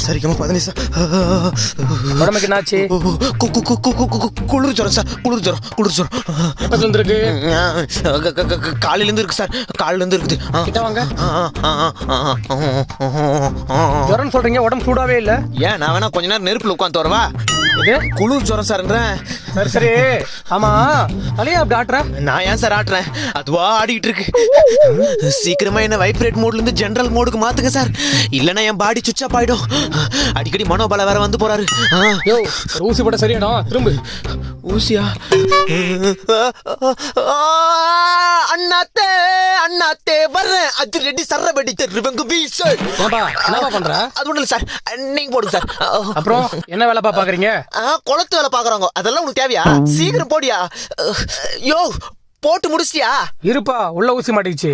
சரிக்கமா 15 உடம்புக்கு என்னாச்சு? குளிர் ஜுரம் சார், குளிர் ஜுரம். எப்ப வந்துருக்கு? காலையில இருந்து இருக்கு சார், காலையில இருந்து இருக்குது. கிட்ட வாங்க. ஜுரம் சொல்றீங்க, உடம்பு சூடாவே இல்ல. ஏன் நான் வேணா கொஞ்ச நேரம் நெருப்புல உட்காந்து வரவா? இது குளிர் ஜுரம் சார்ன்றேன். சரி சரி. ஆமா, தலையா அப்படி ஆட்டுற? நான் ஏன் சார் ஆட்டுறேன், அதுவா ஆடிட்டு இருக்கு. சீக்கிரமா என்ன வைப்ரேட் மோட்ல இருந்து ஜெனரல் மோடுக்கு மாத்துங்க சார், இல்லனா என் பாடி சுவிட்ச் ஆஃப் ஆயிடும். அடிக்கடி மனோபல வேற வந்து போறாரு. யோ, ஒரு ஊசி போட சரியாடும். திரும்ப. ஊசியா? அண்ணாத்தே அண்ணாத்தே வர்றேன், அது ரெடி சர்றபடி தெருவங்க வீச. ஏன்பா என்னப்பா பண்ற? அது ஒண்ணும் இல்ல சார், நீங்க போடுங்க சார். அப்புறம் என்ன வேலைப்பா பாக்குறீங்க? குளத்து வேலை பாக்குறாங்க, அதெல்லாம் உங்களுக்கு தேவையா? சீக்கிரம் போடியா. யோ, போட்டு முடிச்சிட்டியா? இருப்பா, உள்ள ஊசி மாட்டிக்கிச்சு.